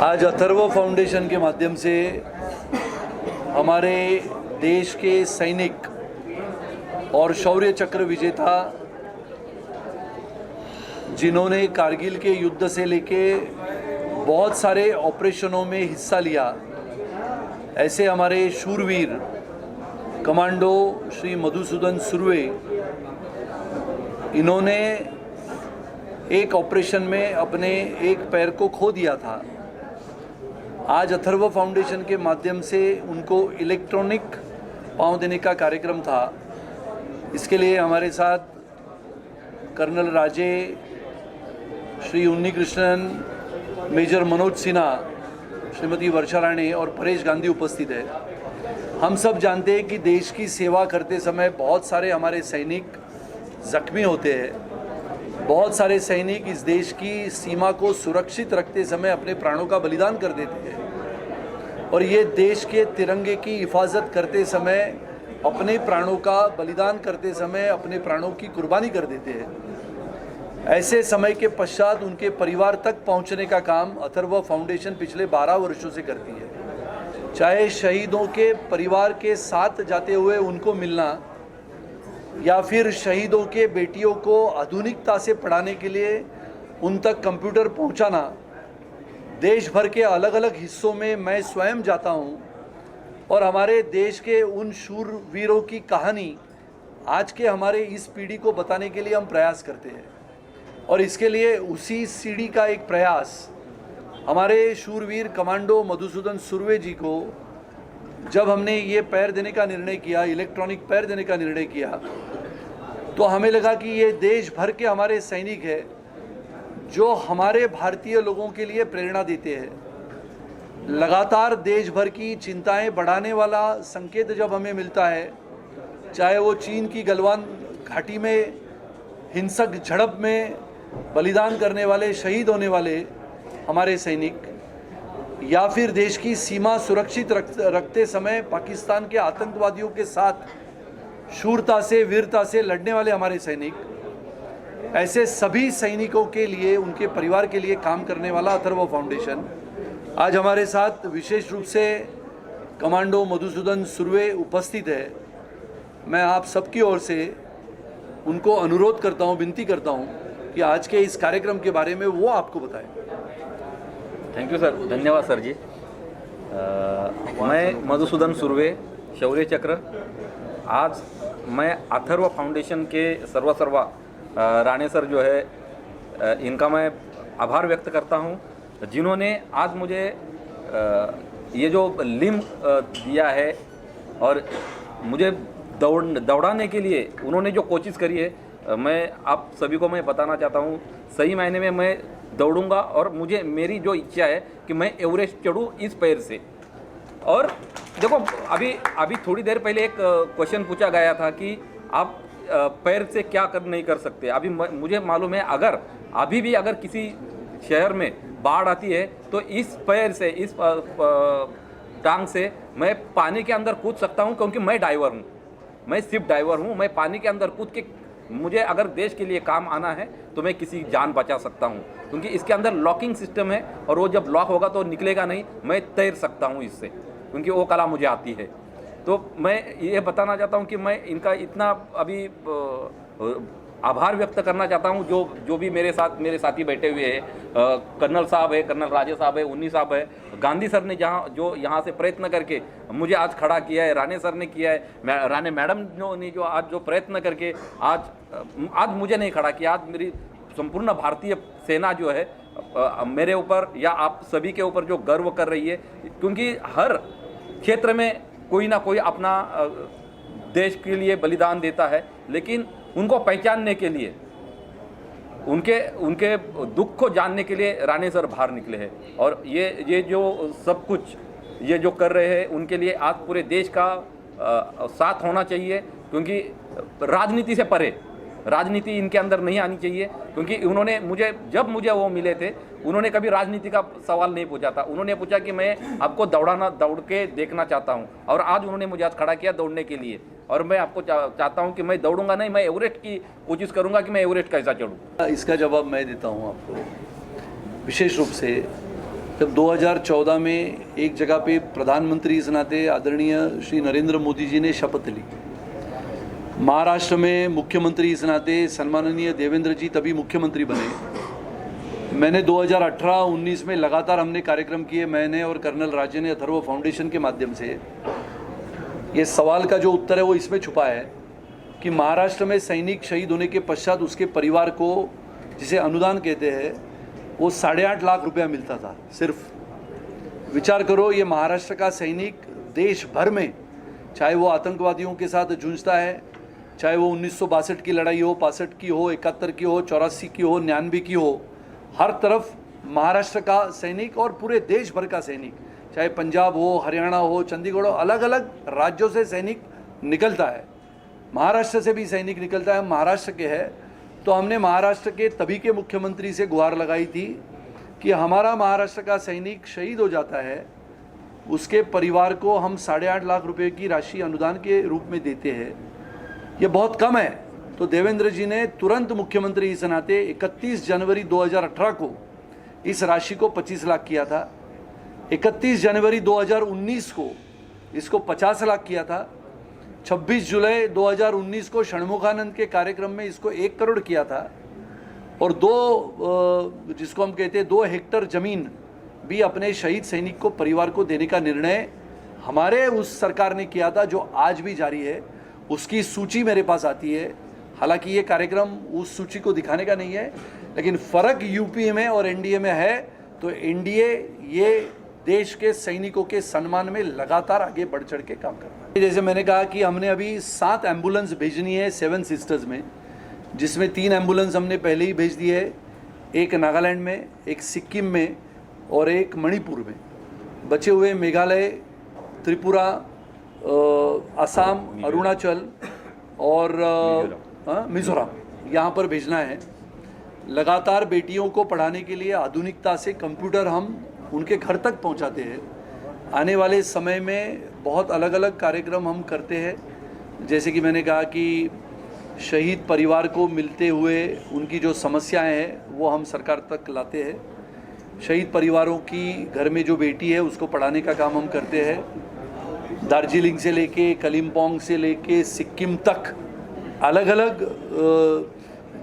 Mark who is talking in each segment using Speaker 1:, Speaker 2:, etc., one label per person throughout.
Speaker 1: आज अथर्व फाउंडेशन के माध्यम से हमारे देश के सैनिक और शौर्य चक्र विजेता जिन्होंने कारगिल के युद्ध से लेके बहुत सारे ऑपरेशनों में हिस्सा लिया, ऐसे हमारे शूरवीर कमांडो श्री मधुसूदन सुर्वे, इन्होंने एक ऑपरेशन में अपने एक पैर को खो दिया था। आज अथर्व फाउंडेशन के माध्यम से उनको इलेक्ट्रॉनिक पाँव देने का कार्यक्रम था। इसके लिए हमारे साथ कर्नल राजे, श्री उन्नी कृष्णन, मेजर मनोज सिन्हा, श्रीमती वर्षा राणे और परेश गांधी उपस्थित है। हम सब जानते हैं कि देश की सेवा करते समय बहुत सारे हमारे सैनिक जख्मी होते हैं। बहुत सारे सैनिक इस देश की सीमा को सुरक्षित रखते समय अपने प्राणों का बलिदान कर देते हैं और ये देश के तिरंगे की हिफाजत करते समय, अपने प्राणों का बलिदान करते समय अपने प्राणों की कुर्बानी कर देते हैं। ऐसे समय के पश्चात उनके परिवार तक पहुंचने का काम अथर्व फाउंडेशन पिछले 12 वर्षों से करती है। चाहे शहीदों के परिवार के साथ जाते हुए उनको मिलना, या फिर शहीदों के बेटियों को आधुनिकता से पढ़ाने के लिए उन तक कंप्यूटर पहुंचाना। देश भर के अलग अलग हिस्सों में मैं स्वयं जाता हूं और हमारे देश के उन शूरवीरों की कहानी आज के हमारे इस पीढ़ी को बताने के लिए हम प्रयास करते हैं। और इसके लिए उसी सीढ़ी का एक प्रयास हमारे शूरवीर कमांडो मधुसूदन सुर्वे जी को, जब हमने ये पैर देने का निर्णय किया, इलेक्ट्रॉनिक पैर देने का निर्णय किया, तो हमें लगा कि ये देश भर के हमारे सैनिक हैं जो हमारे भारतीय लोगों के लिए प्रेरणा देते हैं। लगातार देश भर की चिंताएं बढ़ाने वाला संकेत जब हमें मिलता है, चाहे वो चीन की गलवान घाटी में हिंसक झड़प में बलिदान करने वाले, शहीद होने वाले हमारे सैनिक, या फिर देश की सीमा सुरक्षित रखते समय पाकिस्तान के आतंकवादियों के साथ शूरता से, वीरता से लड़ने वाले हमारे सैनिक, ऐसे सभी सैनिकों के लिए, उनके परिवार के लिए काम करने वाला अथर्व फाउंडेशन आज हमारे साथ विशेष रूप से कमांडो मधुसूदन सुर्वे उपस्थित है। मैं आप सबकी ओर से उनको अनुरोध करता हूं, विनती करता हूं कि आज के इस कार्यक्रम के बारे में वो आपको बताएं।
Speaker 2: थैंक यू सर, धन्यवाद सर जी। मैं मधुसूदन सुर्वे, शौर्य चक्र। आज मैं अथर्व फाउंडेशन के सर्वा राणे सर जो है, इनका मैं आभार व्यक्त करता हूं, जिन्होंने आज मुझे ये जो लिम्ब दिया है और मुझे दौड़ाने के लिए उन्होंने जो कोशिश करी है, मैं आप सभी को मैं बताना चाहता हूं, सही मायने में मैं दौड़ूंगा और मेरी जो इच्छा है कि मैं एवरेस्ट चढ़ूं इस पैर से। और देखो, अभी थोड़ी देर पहले एक क्वेश्चन पूछा गया था कि आप पैर से क्या नहीं कर सकते। अभी मुझे मालूम है, अभी भी अगर किसी शहर में बाढ़ आती है तो इस पैर से, इस टांग से मैं पानी के अंदर कूद सकता हूं, क्योंकि मैं डाइवर हूं, मैं शिप डाइवर हूं। मैं पानी के अंदर कूद के, मुझे अगर देश के लिए काम आना है तो मैं किसी जान बचा सकता हूं, क्योंकि इसके अंदर लॉकिंग सिस्टम है और वो जब लॉक होगा तो निकलेगा नहीं। मैं तैर सकता हूं इससे, क्योंकि वो कला मुझे आती है। तो मैं ये बताना चाहता हूं कि मैं इनका इतना अभी आभार व्यक्त करना चाहता हूं, जो भी मेरे साथी बैठे हुए हैं। कर्नल साहब है, कर्नल राजे साहब है, उन्नी साहब है, गांधी सर ने जो यहाँ से प्रयत्न करके मुझे आज खड़ा किया है, राणे सर ने किया है, राणे मैडम ने जो आज जो प्रयत्न करके आज मुझे नहीं खड़ा किया, आज मेरी संपूर्ण भारतीय सेना जो है मेरे ऊपर या आप सभी के ऊपर जो गर्व कर रही है, क्योंकि हर क्षेत्र में कोई ना कोई अपना देश के लिए बलिदान देता है, लेकिन उनको पहचानने के लिए, उनके दुख को जानने के लिए राणे सर बाहर निकले हैं। और ये जो सब कुछ ये जो कर रहे हैं, उनके लिए आज पूरे देश का साथ होना चाहिए, क्योंकि राजनीति से परे, राजनीति इनके अंदर नहीं आनी चाहिए। क्योंकि जब मुझे वो मिले थे, उन्होंने कभी राजनीति का सवाल नहीं पूछा था। उन्होंने पूछा कि मैं आपको दौड़ के देखना चाहता हूं, और आज उन्होंने मुझे आज खड़ा किया दौड़ने के लिए। और मैं आपको चाहता हूं कि मैं दौड़ूंगा नहीं, मैं एवरेस्ट की कोशिश करूंगा कि मैं एवरेस्ट कैसा चढ़ूं।
Speaker 1: इसका जवाब मैं देता हूं आपको। विशेष रूप से जब 2014 में एक जगह पे प्रधानमंत्री इस नाते आदरणीय श्री नरेंद्र मोदी जी ने शपथ ली, महाराष्ट्र में मुख्यमंत्री इस नाते सम्माननीय देवेंद्र जी तभी मुख्यमंत्री बने। मैंने 2018-19 में लगातार हमने कार्यक्रम किए, मैंने और कर्नल राजे ने अथर्व फाउंडेशन के माध्यम से। ये सवाल का जो उत्तर है वो इसमें छुपा है कि महाराष्ट्र में सैनिक शहीद होने के पश्चात उसके परिवार को, जिसे अनुदान कहते हैं, वो 8.5 लाख रुपया मिलता था सिर्फ। विचार करो, ये महाराष्ट्र का सैनिक देश भर में, चाहे वो आतंकवादियों के साथ जूझता है, चाहे वो 1962 की लड़ाई हो, 65 की हो, 71 की हो, 84 की हो, 99 की हो, हर तरफ महाराष्ट्र का सैनिक और पूरे देश भर का सैनिक, चाहे पंजाब हो, हरियाणा हो, चंडीगढ़ हो, अलग अलग राज्यों से सैनिक निकलता है। महाराष्ट्र से भी सैनिक निकलता है, महाराष्ट्र के है। तो हमने महाराष्ट्र के तभी के मुख्यमंत्री से गुहार लगाई थी कि हमारा महाराष्ट्र का सैनिक शहीद हो जाता है, उसके परिवार को हम 8.5 लाख रुपए की राशि अनुदान के रूप में देते हैं। ये बहुत कम है। तो देवेंद्र जी ने तुरंत मुख्यमंत्री इस नाते 31 जनवरी 2018 को इस राशि को 25 लाख किया था। 31 जनवरी 2019 को इसको 50 लाख किया था। 26 जुलाई 2019 को षणमुखानंद के कार्यक्रम में इसको 1 करोड़ किया था। और जिसको हम कहते हैं 2 हेक्टर ज़मीन भी अपने शहीद सैनिक को परिवार को देने का निर्णय हमारे उस सरकार ने किया था, जो आज भी जारी है। उसकी सूची मेरे पास आती है। हालांकि ये कार्यक्रम उस सूची को दिखाने का नहीं है, लेकिन फ़र्क यूपीए में और एनडीए में है। तो एनडीए ये देश के सैनिकों के सम्मान में लगातार आगे बढ़ चढ़ के काम कर रहा है। जैसे मैंने कहा कि हमने अभी 7 एम्बुलेंस भेजनी है 7 सिस्टर्स में, जिसमें 3 एम्बुलेंस हमने पहले ही भेज दी है, एक नागालैंड में, एक सिक्किम में और एक मणिपुर में। बचे हुए मेघालय, त्रिपुरा, असम, अरुणाचल और मिजोरम, यहाँ पर भेजना है। लगातार बेटियों को पढ़ाने के लिए आधुनिकता से कंप्यूटर हम उनके घर तक पहुँचाते हैं। आने वाले समय में बहुत अलग अलग कार्यक्रम हम करते हैं। जैसे कि मैंने कहा कि शहीद परिवार को मिलते हुए उनकी जो समस्याएं हैं वो हम सरकार तक लाते हैं। शहीद परिवारों की घर में जो बेटी है उसको पढ़ाने का काम हम करते हैं। दार्जिलिंग से लेके कलिम्पोंग से लेके सिक्किम तक अलग अलग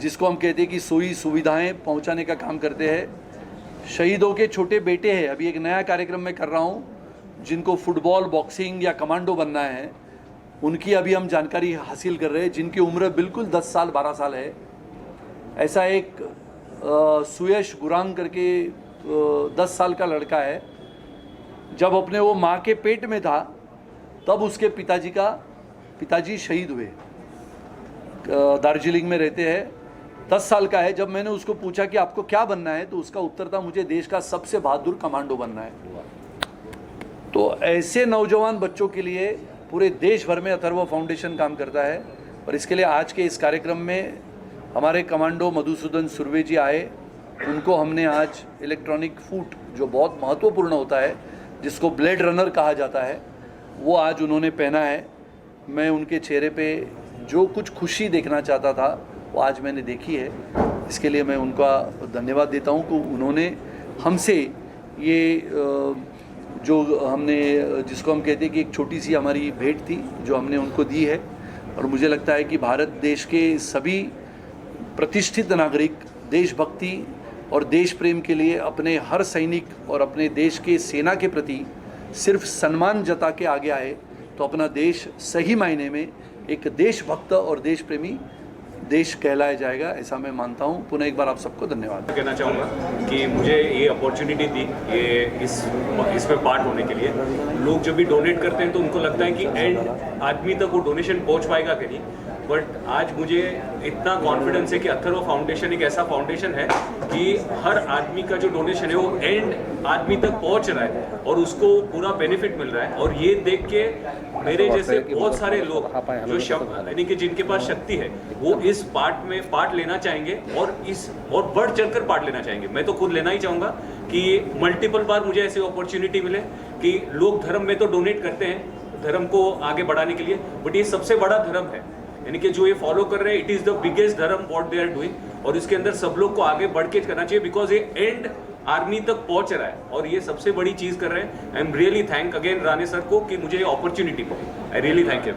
Speaker 1: जिसको हम कहते हैं कि सुविधाएं पहुंचाने का काम करते हैं। शहीदों के छोटे बेटे हैं, अभी एक नया कार्यक्रम मैं कर रहा हूं, जिनको फुटबॉल, बॉक्सिंग या कमांडो बनना है, उनकी अभी हम जानकारी हासिल कर रहे हैं, जिनकी उम्र बिल्कुल 10 साल 12 साल है। ऐसा एक सुयश गुरांग करके 10 साल का लड़का है। जब अपने वो माँ के पेट में था तब उसके पिताजी शहीद हुए। दार्जिलिंग में रहते हैं, 10 साल का है। जब मैंने उसको पूछा कि आपको क्या बनना है, तो उसका उत्तर था, मुझे देश का सबसे बहादुर कमांडो बनना है। तो ऐसे नौजवान बच्चों के लिए पूरे देश भर में अथर्व फाउंडेशन काम करता है। और इसके लिए आज के इस कार्यक्रम में हमारे कमांडो मधुसूदन सुर्वे जी आए। उनको हमने आज इलेक्ट्रॉनिक फूट, जो बहुत महत्वपूर्ण होता है, जिसको ब्लेड रनर कहा जाता है, वो आज उन्होंने पहना है। मैं उनके चेहरे पे जो कुछ खुशी देखना चाहता था वो आज मैंने देखी है। इसके लिए मैं उनका धन्यवाद देता हूँ कि उन्होंने हमसे ये जो हमने, जिसको हम कहते हैं कि एक छोटी सी हमारी भेंट थी, जो हमने उनको दी है। और मुझे लगता है कि भारत देश के सभी प्रतिष्ठित नागरिक देशभक्ति और देश प्रेम के लिए अपने हर सैनिक और अपने देश के सेना के प्रति सिर्फ सम्मान जता के आगे आए, तो अपना देश सही मायने में एक देशभक्त और देश प्रेमी देश कहलाया जाएगा, ऐसा मैं मानता हूँ। पुनः एक बार आप सबको धन्यवाद
Speaker 3: कहना चाहूँगा कि मुझे ये अपॉर्चुनिटी दी, ये इसमें पार्ट होने के लिए। लोग जब भी डोनेट करते हैं तो उनको लगता है कि एंड आदमी तक वो डोनेशन पहुँच पाएगा कि नहीं, बट आज मुझे इतना कॉन्फिडेंस है कि अथर्व फाउंडेशन एक ऐसा फाउंडेशन है कि हर आदमी का जो डोनेशन है वो एंड आदमी तक पहुंच रहा है और उसको पूरा बेनिफिट मिल रहा है। और ये देख के मेरे जैसे बहुत सारे लोग जो यानी कि जिनके पास शक्ति है, वो इस पार्ट लेना चाहेंगे और बढ़ चढ़कर पार्ट लेना चाहेंगे। मैं तो खुद लेना ही चाहूँगा कि मल्टीपल बार मुझे ऐसी अपॉर्चुनिटी मिले कि लोग धर्म में तो डोनेट करते हैं धर्म को आगे बढ़ाने के लिए, बट ये सबसे बड़ा धर्म है, यानी कि जो ये फॉलो कर रहे हैं, इट इज द बिगेस्ट धर्म व्हाट दे आर डूइंग। और इसके अंदर सब लोग को आगे बढ़ के करना चाहिए, बिकॉज ये एंड आर्मी तक पहुंच रहा है और ये सबसे बड़ी चीज़ कर रहे हैं। I am really thank again Rane sir को कि मुझे ये अपॉर्चुनिटी मिली। I really thank you.